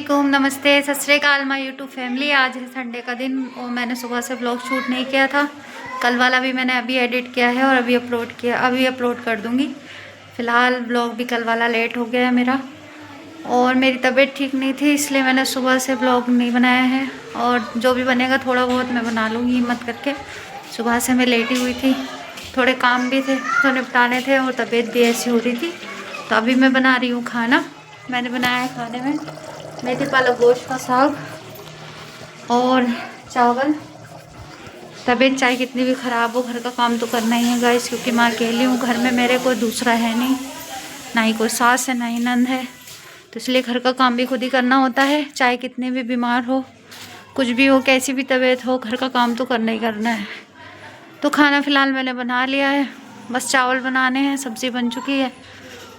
वालेकुम, नमस्ते, सत श्री अकाल माय यूट्यूब फैमिली। आज है संडे का दिन और मैंने सुबह से व्लॉग शूट नहीं किया था। कल वाला भी मैंने अभी एडिट किया है और अभी अपलोड कर दूंगी। फ़िलहाल व्लॉग भी कल वाला लेट हो गया है मेरा, और मेरी तबीयत ठीक नहीं थी इसलिए मैंने सुबह से व्लॉग नहीं बनाया है। और जो भी बनेगा थोड़ा बहुत मैं बना लूँगी हिम्मत करके। सुबह से मैं लेटी हुई थी, थोड़े काम भी थे तो निपटाने थे और तबीयत भी ऐसी हो रही थी। तो अभी मैं बना रही हूँ खाना। मैंने बनाया है खाने में मेथी पालक गोश्त का साग और चावल। तबीयत चाहे कितनी भी ख़राब हो, घर का काम तो करना ही है गाइस, क्योंकि मैं अकेली हूँ घर में, मेरे कोई दूसरा है नहीं, ना ही कोई सास है ना ही नंद है। तो इसलिए घर का काम भी खुद ही करना होता है। चाहे कितने भी बीमार हो, कुछ भी हो, कैसी भी तबीयत हो, घर का काम तो करना ही करना है। तो खाना फ़िलहाल मैंने बना लिया है, बस चावल बनाने हैं, सब्ज़ी बन चुकी है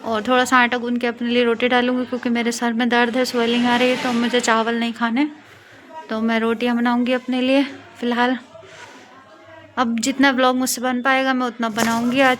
और थोड़ा सा आटा गूंद के अपने लिए रोटी डालूंगी, क्योंकि मेरे सर में दर्द है, स्वेलिंग आ रही है, तो मुझे चावल नहीं खाने, तो मैं रोटियां बनाऊंगी अपने लिए फ़िलहाल। अब जितना ब्लॉग मुझसे बन पाएगा मैं उतना बनाऊंगी आज।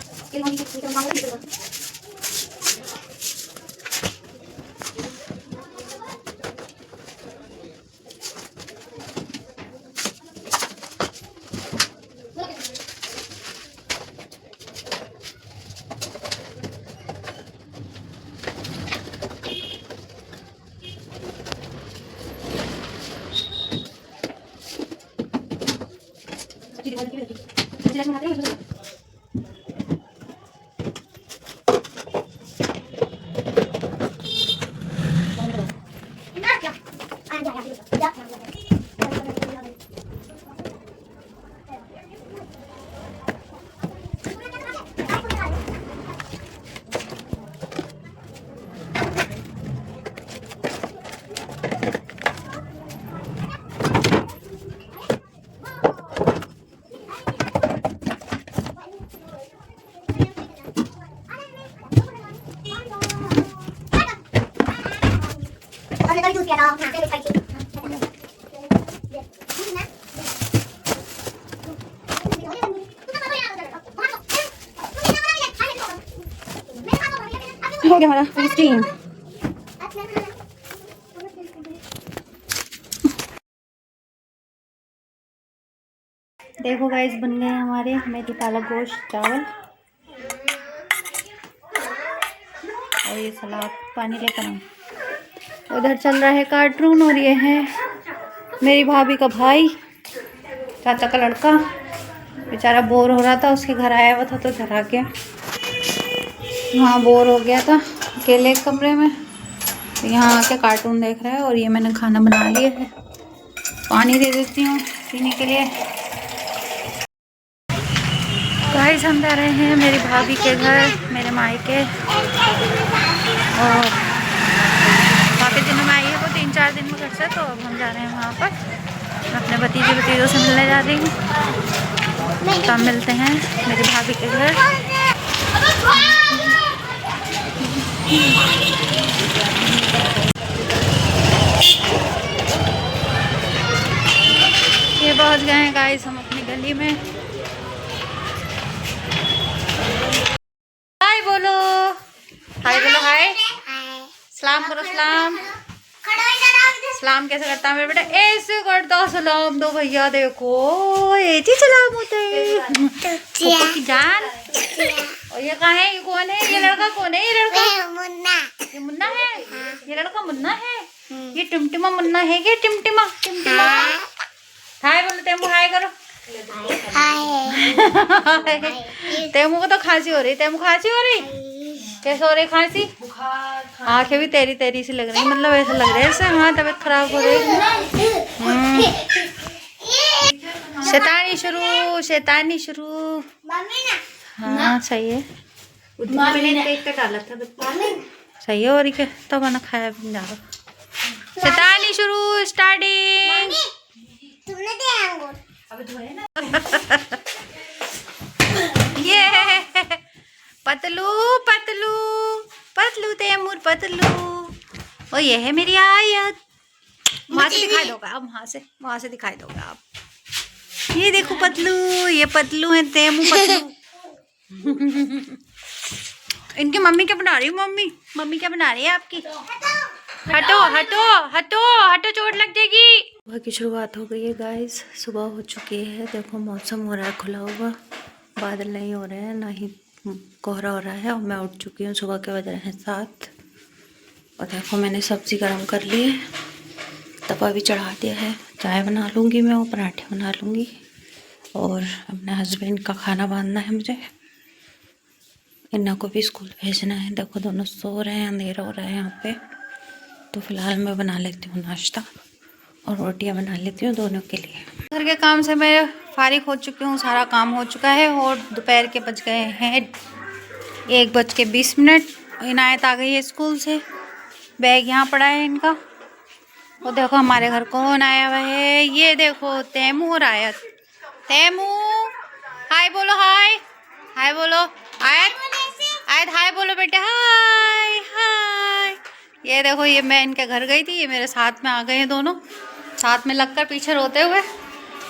हो गया हमारा 15। देखो गाइस, बन गए हमारे मेथी पालक गोश्त चावल और ये सलाद। पानी लेकर आऊँ। उधर चल रहा है कार्टून और ये है मेरी भाभी का भाई, चाचा का लड़का। बेचारा बोर हो रहा था, उसके घर आया हुआ था तो घर आके हाँ बोर हो गया था अकेले एक कमरे में, तो यहाँ आके कार्टून देख रहा है। और ये मैंने खाना बना लिया है, पानी दे देती हूँ पीने के लिए। गाइस, हम जा रहे हैं मेरी भाभी के घर, मेरे मायके। और काफ़ी दिनों में आई है वो, 3-4 दिन में घर से, तो अब हम जा रहे हैं वहाँ पर। अपने भतीजों से मिलने जा रही हूँ। तब मिलते हैं मेरी भाभी के घर। ये पहुँच गए हैं गाइस हम अपनी गली में। हाय बोलो, हाय बोलो, हाय सलाम करो, सलाम। सलाम कैसे करता है मेरे बेटा? ऐसे करता सलाम दो भैया, देखो ऐसे सलाम होते हैं की जान। और ये कहाँ है? ये कौन है? ये लड़का कौन है? ये लड़का मुन्ना। ये मुन्ना है? ये लड़का मुन्ना है? ये टिमटिमा मुन्ना है? ये टिमटिमा टिमटिमा। हाय बोलो तेमू, हाय करो। तेमू को तो खांसी हो रही, तेमू खांसी हो रही। कैसे हो रही खांसी? आंखें भी तेरी तेरी सी लग रही, मतलब ऐसा लग रहा है जैसे हाँ तबीयत खराब हो रही है। शैतानी शुरू, शैतानी शुरू। हाँ सही है, सही है। और क्या तब आना खाया भी जा रहा। शैतानी शुरू, स्टार्टिंग। ये पतलू पतलू पतलू तैमूर पतलू। और ये है मेरी आयत। वहां से दिखाई दोगा अब, वहां से दिखाई दोगा आप। ये देखो पतलू, ये पतलू है तैमू पतलू। इनकी मम्मी क्या बना रही है? मम्मी क्या बना रही है आपकी? हटो हटो हटो हटो, चोट लग जाएगी। सुबह की शुरुआत हो गई है गाइस, सुबह हो चुकी है। देखो मौसम हो रहा है खुला हुआ, बादल नहीं हो रहे हैं, ना ही कोहरा हो रहा है। और मैं उठ चुकी हूँ, सुबह के बज रहे हैं 7। और देखो मैंने सब्ज़ी गर्म कर ली है, तवा भी चढ़ा दिया है। चाय बना लूँगी मैं, और पराठे बना लूँगी। और अपने हस्बैंड का खाना बांधना है मुझे, इन्ना को भी स्कूल भेजना है। देखो दोनों सो रहे हैं, अंधेरा हो रहा है यहाँ पे। तो फिलहाल मैं बना लेती हूँ नाश्ता और रोटियाँ बना लेती हूँ दोनों के लिए। घर के काम से मैं फारिग हो चुकी हूँ, सारा काम हो चुका है। और दोपहर के बज गए हैं 1:20। इनायत आ गई है स्कूल से, बैग यहाँ पड़ा है इनका। और देखो हमारे घर कौन आया हुआ है, ये देखो तैमू और आयत। तैमू हाय बोलो, हाय हाय बोलो। आयत आयत हाय बोलो बेटे, हाय हाय। ये देखो, ये मैं इनके घर गई थी, ये मेरे साथ में आ गए हैं दोनों, साथ में लगकर पीछे रोते हुए।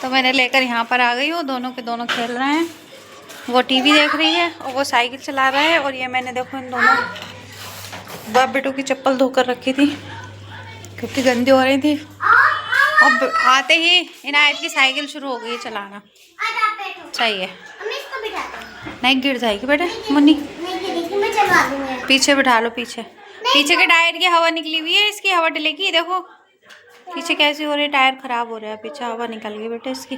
तो मैंने लेकर यहाँ पर आ गई हूँ। दोनों के दोनों खेल रहे हैं, वो टीवी देख रही है और वो साइकिल चला रहा है। और ये मैंने देखो इन दोनों बाप बेटों की चप्पल धोकर रखी थी क्योंकि गंदी हो रही थी। अब आते ही इनायत की साइकिल शुरू हो गई है चलाना। सही है, नहीं गिर जाएगी बेटे मुन्नी, पीछे बिठा लो। पीछे पीछे के टायर की हवा निकली हुई है, इसकी हवा डलेगी। देखो पीछे कैसी हो रही है, टायर खराब हो रहा है, पीछे हवा निकल गई बेटे इसकी।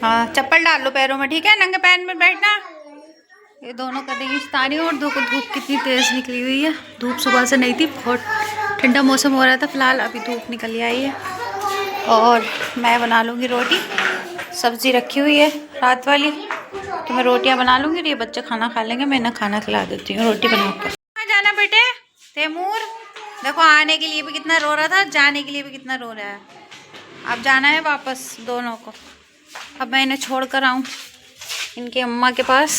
हाँ चप्पल डाल लो पैरों में, ठीक है, नंगे पैर में बैठना। ये दोनों करेंगी शैतानी। और धूप कितनी तेज़ निकली हुई है, धूप सुबह से नहीं थी, बहुत ठंडा मौसम हो रहा था। फिलहाल अभी धूप निकल आई है। और मैं बना लूँगी रोटी, सब्ज़ी रखी हुई है रात वाली, तो मैं रोटियां बना लूँगी और ये बच्चे खाना खा लेंगे। मैं इन्हें खाना खिला देती हूँ रोटी बनाकर। कहाँ जाना बेटे तैमूर? देखो आने के लिए भी कितना रो रहा था, जाने के लिए भी कितना रो रहा है। अब जाना है वापस दोनों को। अब मैं इन्हें छोड़ कर आऊँ इनकी अम्मा के पास।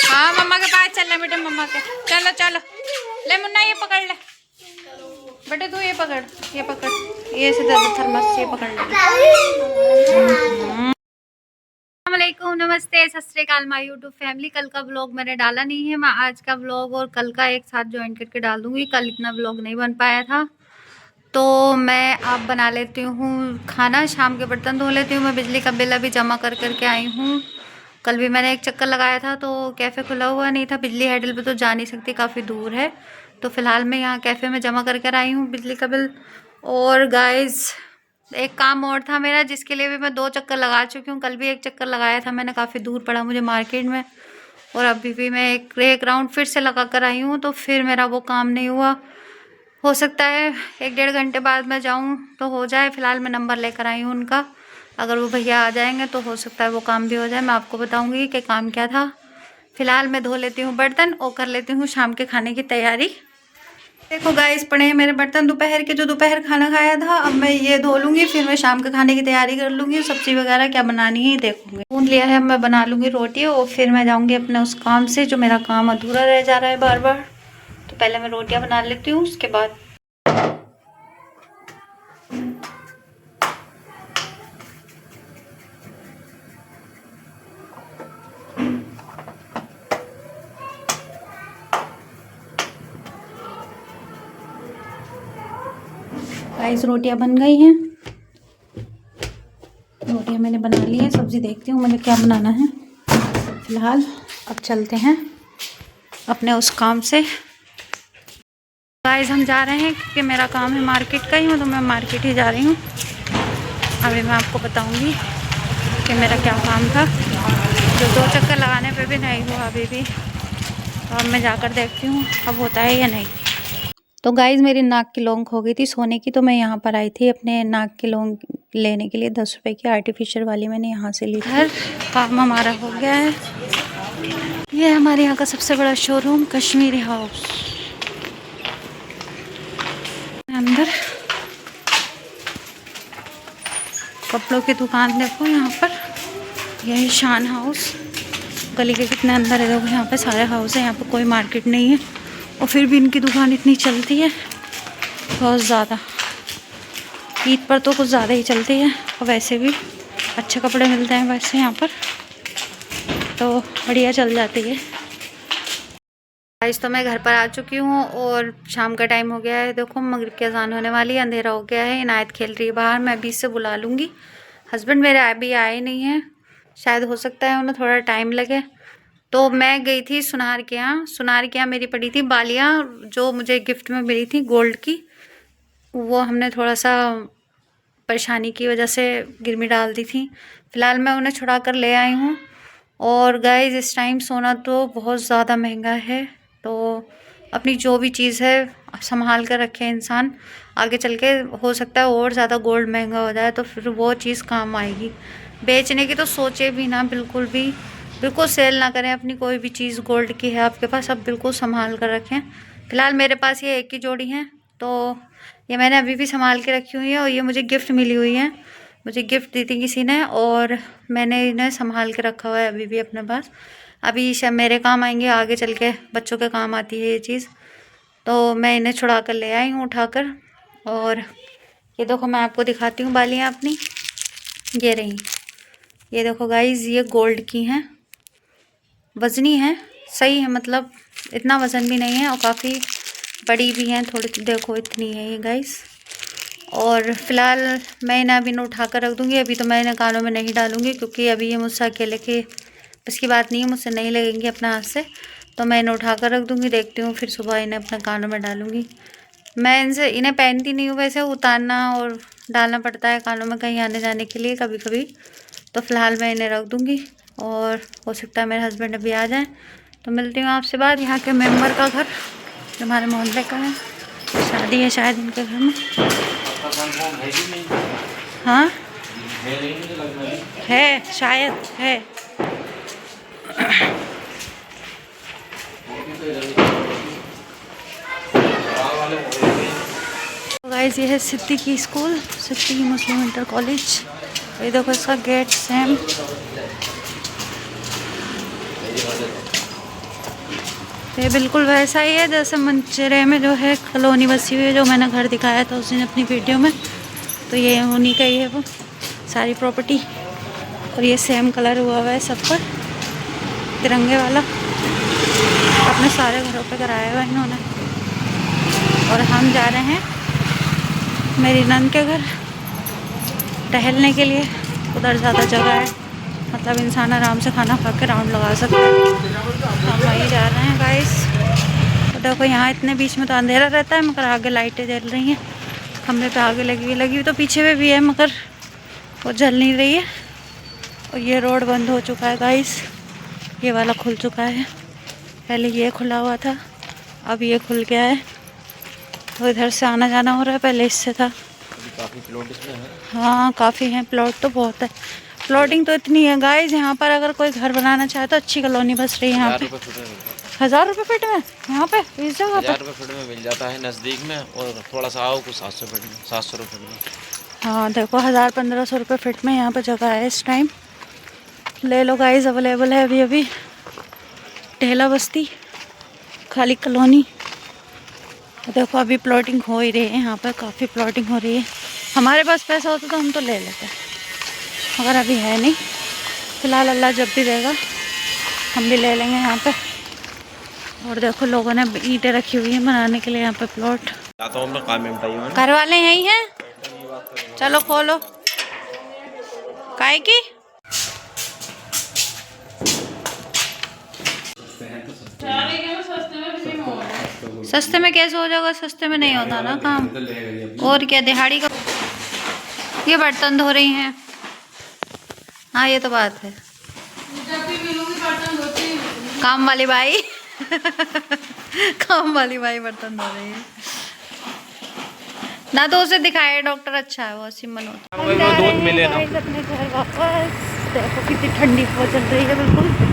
हाँ मम्मा के पास चल रहे बेटे, मम्मा के। चलो चलो, ले मुन्ना ये पकड़ ले बेटे, तू ये पकड़, ये पकड़, ये से ज़्यादा थर्मस, ये पकड़ ले। अस्सलामुअलैकुम, नमस्ते, सत श्री अकाल माय यूट्यूब फैमिली। कल का व्लॉग मैंने डाला नहीं है, मैं आज का व्लॉग और कल का एक साथ ज्वाइन करके डाल दूँगी। कल इतना व्लॉग नहीं बन पाया था, तो मैं अब बना लेती हूँ खाना, शाम के बर्तन धो लेती हूँ। मैं बिजली का बिल अभी जमा कर करके आई हूँ। कल भी मैंने एक चक्कर लगाया था, तो कैफ़े खुला हुआ नहीं था, बिजली हैडल पे तो जा नहीं सकती, काफ़ी दूर है। तो फ़िलहाल मैं यहाँ कैफ़े में जमा करके आई हूँ बिजली का बिल। और गाइस एक काम और था मेरा, जिसके लिए भी मैं 2 चक्कर लगा चुकी हूँ। कल भी एक चक्कर लगाया था मैंने, काफ़ी दूर पड़ा मुझे मार्केट में। और अभी भी मैं एक राउंड फिर से लगा कर आई हूँ, तो फिर मेरा वो काम नहीं हुआ। हो सकता है 1-1.5 घंटे बाद मैं जाऊँ तो हो जाए। फ़िलहाल मैं नंबर लेकर आई हूँ उनका, अगर वो भैया आ जाएंगे तो हो सकता है वो काम भी हो जाए। मैं आपको बताऊँगी कि काम क्या था। फ़िलहाल मैं धो लेती हूँ बर्तन और कर लेती हूँ शाम के खाने की तैयारी। देखो गाइस पड़े हैं मेरे बर्तन दोपहर के, जो दोपहर खाना खाया था। अब मैं ये धो लूँगी, फिर मैं शाम के खाने की तैयारी कर लूँगी। सब्ज़ी वगैरह क्या बनानी है देखूँगी। भून लिया है, अब मैं बना लूँगी रोटी और फिर मैं जाऊँगी अपने उस काम से, जो मेरा काम अधूरा रह जा रहा है बार बार। तो पहले मैं रोटियाँ बना लेती हूँ, उसके बाद गाइस रोटियां बन गई हैं। रोटियां मैंने बना ली है, सब्ज़ी देखती हूँ मुझे क्या बनाना है। फिलहाल अब चलते हैं अपने उस काम से। गाइस हम जा रहे हैं क्योंकि मेरा काम है मार्केट का ही हूँ, तो मैं मार्केट ही जा रही हूँ। अभी मैं आपको बताऊँगी कि मेरा क्या काम था, जो 2 चक्कर लगाने पे भी नहीं हुआ अभी भी। तो अब मैं जाकर देखती हूँ अब होता है या नहीं। तो गाइज़ मेरी नाक की लौंग हो गई थी सोने की, तो मैं यहाँ पर आई थी अपने नाक की लौंग लेने के लिए। 10 रुपए की आर्टिफिशियल वाली मैंने यहाँ से ली थी। काम हमारा हो गया है। ये हमारे यहाँ का सबसे बड़ा शोरूम कश्मीरी हाउस। अंदर कपड़ों की दुकान देखो यहाँ पर, यही शान हाउस। गली के कितने अंदर है देखो, यहाँ पे सारे हाउस है, यहाँ पे कोई मार्केट नहीं है। और फिर भी इनकी दुकान इतनी चलती है बहुत ज़्यादा। ईद पर तो कुछ ज़्यादा ही चलती है, और वैसे भी अच्छे कपड़े मिलते हैं वैसे यहाँ पर, तो बढ़िया चल जाती है। आज तो मैं घर पर आ चुकी हूँ और शाम का टाइम हो गया है। देखो मगरिब की अज़ान होने वाली है, अंधेरा हो गया है। इनायत खेल रही है बाहर, मैं अभी से बुला लूँगी। हस्बैंड मेरे अभी आए नहीं हैं, शायद हो सकता है उन्हें थोड़ा टाइम लगे। तो मैं गई थी सुनार के यहाँ। सुनार के यहाँ मेरी पड़ी थी बालियाँ जो मुझे गिफ्ट में मिली थी गोल्ड की, वो हमने थोड़ा सा परेशानी की वजह से गिरमी डाल दी थी। फ़िलहाल मैं उन्हें छुड़ा कर ले आई हूँ। और गाइस इस टाइम सोना तो बहुत ज़्यादा महंगा है, तो अपनी जो भी चीज़ है संभाल कर रखे इंसान। आगे चल के हो सकता है और ज़्यादा गोल्ड महंगा हो जाए तो फिर वो चीज़ काम आएगी। बेचने की तो सोचे भी ना, बिल्कुल भी, बिल्कुल सेल ना करें अपनी कोई भी चीज़ गोल्ड की है आपके पास, अब बिल्कुल संभाल कर रखें। फ़िलहाल मेरे पास ये एक ही जोड़ी है, तो ये मैंने अभी भी संभाल के रखी हुई है और ये मुझे गिफ्ट मिली हुई है। मुझे गिफ्ट दी थी किसी ने और मैंने इन्हें संभाल के रखा हुआ है अभी भी अपने पास। अभी शायद मेरे काम आएंगे, आगे चल के बच्चों के काम आती है ये चीज़। तो मैं इन्हें छुड़ा कर ले आई हूँ उठाकर। और ये देखो मैं आपको दिखाती हूँ बालियाँ अपनी, ये रही। ये देखो गाइज ये गोल्ड की हैं, वज़नी है, सही है, मतलब इतना वज़न भी नहीं है और काफ़ी बड़ी भी हैं थोड़ी, देखो इतनी है ये गाइज। और फ़िलहाल मैं इन्हें अभी उठा कर रख दूँगी। अभी तो मैं इन्हें कानों में नहीं डालूँगी क्योंकि अभी ये मुझसे अकेले के बस की बात नहीं है, मुझसे नहीं लगेंगी अपने हाथ से। तो मैं इन्हें उठा कर रख दूँगी, देखती हूँ फिर सुबह इन्हें अपने कानों में डालूँगी। मैं इन्हें पहनती नहीं हूँ वैसे, उतारना और डालना पड़ता है कानों में कहीं आने जाने के लिए कभी कभी। तो फ़िलहाल मैं इन्हें रख दूँगी और हो सकता है मेरे हस्बैंड अभी आ जाएँ। तो मिलती हूँ आपसे बाद। यहाँ के मेंबर का घर जो हमारे मोहल्ले का है, शादी है शायद इनके घर में। हाँ है, शायद है। तो गाइस ये है सिद्दीकी स्कूल, सिद्दीकी मुस्लिम इंटर कॉलेज। ये देखो इसका गेट सेम। ये बिल्कुल वैसा ही है जैसे मंचेरे में जो है कॉलोनी बसी हुई है, जो मैंने घर दिखाया था उस दिन अपनी वीडियो में। तो ये उन्हीं का ही है वो सारी प्रॉपर्टी। और ये सेम कलर हुआ हुआ है सब पर, तिरंगे वाला। अपने सारे घरों पे कराया हुआ इन्होंने। और हम जा रहे हैं मेरी नंद के घर टहलने के लिए। उधर ज़्यादा जगह है, मतलब इंसान आराम से खाना खा के राउंड लगा सकता है। हम वहीं जा रहे हैं गाइस। तो देखो यहाँ इतने बीच में तो अंधेरा रहता है मगर आगे लाइटें जल रही हैं, खंभे पे आगे लगी हुई तो पीछे भी है मगर वो जल नहीं रही है। और ये रोड बंद हो चुका है गाइस, ये वाला खुल चुका है। पहले ये खुला हुआ था, अब ये खुल गया है। तो इधर से आना जाना हो रहा है, पहले इससे था। काफ़ी प्लॉट इसमें है। हाँ काफ़ी हैं, प्लॉट तो बहुत है। प्लॉटिंग तो इतनी है गाइस यहाँ पर, अगर कोई घर बनाना चाहे तो अच्छी कॉलोनी बस रही है यहाँ पे। 1000 रुपये फीट में यहाँ पे इस जगह पे 1000 रुपये फीट में मिल जाता है नज़दीक में, और थोड़ा सा आओ कुछ 700 फीट में, 700 रुपये में। हाँ देखो 1000-1500 रुपये फीट में यहाँ पे जगह है इस टाइम। ले लो गाइस, अवेलेबल है अभी अभी। टेहला बस्ती खाली कॉलोनी। देखो अभी प्लॉटिंग हो ही रही है यहाँ पर, काफ़ी प्लॉटिंग हो रही है। हमारे पास पैसा होता तो हम तो ले लेते, मगर अभी है नहीं। फ़िलहाल अल्लाह जब भी देगा हम भी ले लेंगे यहाँ पे। और देखो लोगों ने ईंटें रखी हुई हैं बनाने के लिए यहाँ पे प्लॉट। घर वाले यहीं हैं, चलो खोलो। काहे की सस्ते में कैसे हो जाएगा, सस्ते में नहीं होता ना काम। और क्या दिहाड़ी का। ये बर्तन धो रही हैं, हाँ ये तो बात है। काम वाली बाई काम वाली बाई बर्तन धो रही है ना, तो उसे दिखाया डॉक्टर अच्छा है वो सिमन होता है। अपने घर वापस देखो कितनी ठंडी हवा चल रही है बिल्कुल।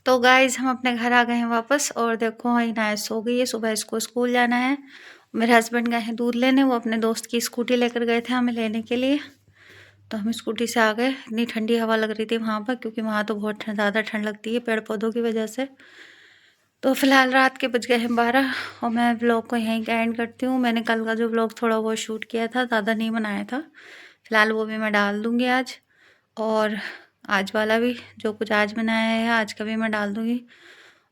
तो गाइज हम अपने घर आ गए हैं वापस। और देखो इनायत सो गई है, सुबह इसको स्कूल जाना है। मेरे हस्बैंड गए हैं दूध लेने, वो अपने दोस्त की स्कूटी लेकर गए थे हमें लेने के लिए। तो हम स्कूटी से आ गए। इतनी ठंडी हवा लग रही थी वहाँ पर, क्योंकि वहाँ तो बहुत ज़्यादा ठंड लगती है पेड़ पौधों की वजह से। तो फ़िलहाल रात के बज गए हैं 12 और मैं व्लॉग को यहीं का एंड करती हूँ। मैंने कल का जो व्लॉग थोड़ा वो शूट किया था, ज़्यादा नहीं बनाया था। फ़िलहाल वो भी मैं डाल दूँगी आज। और आज वाला भी, जो कुछ आज बनाया है आज का भी मैं डाल दूँगी।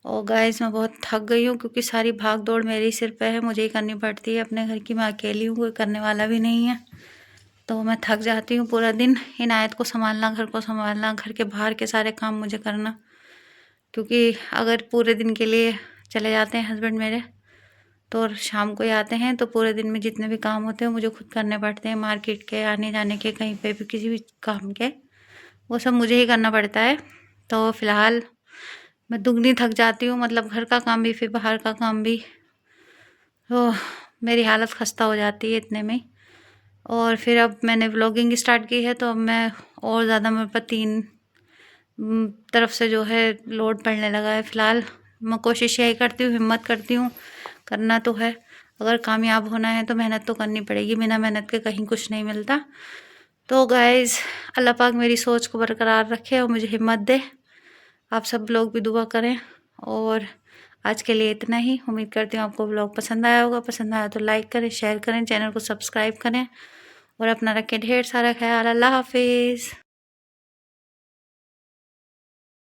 और गाइस मैं बहुत थक गई हूँ क्योंकि सारी भाग दौड़ मेरे ही सिर पे है, मुझे ही करनी पड़ती है अपने घर की। मैं अकेली हूँ, कोई करने वाला भी नहीं है, तो मैं थक जाती हूँ। पूरा दिन इनायत को संभालना, घर को संभालना, घर के बाहर के सारे काम मुझे करना, क्योंकि अगर पूरे दिन के लिए चले जाते हैं हस्बैंड मेरे तो और शाम को ही आते हैं, तो पूरे दिन में जितने भी काम होते हैं मुझे खुद करने पड़ते हैं। मार्केट के, आने जाने के, कहीं पे भी किसी भी काम के, वो सब मुझे ही करना पड़ता है। तो फ़िलहाल मैं दुगनी थक जाती हूँ, मतलब घर का काम भी फिर बाहर का काम भी, तो मेरी हालत ख़स्ता हो जाती है इतने में। और फिर अब मैंने व्लॉगिंग स्टार्ट की है, तो अब मैं और ज़्यादा मेरे पर 3 तरफ से जो है लोड पड़ने लगा है। फ़िलहाल मैं कोशिश यही करती हूँ, हिम्मत करती हूँ, करना तो है। अगर कामयाब होना है तो मेहनत तो करनी पड़ेगी, बिना मेहनत के कहीं कुछ नहीं मिलता। तो गाइज़ अल्लाह पाक मेरी सोच को बरकरार रखे और मुझे हिम्मत दे। आप सब लोग भी दुआ करें। और आज के लिए इतना ही। उम्मीद करती हूँ आपको व्लॉग पसंद आया होगा। पसंद आया तो लाइक करें, शेयर करें, चैनल को सब्सक्राइब करें और अपना रखें ढेर सारा ख्याल। अल्लाह हाफिज़।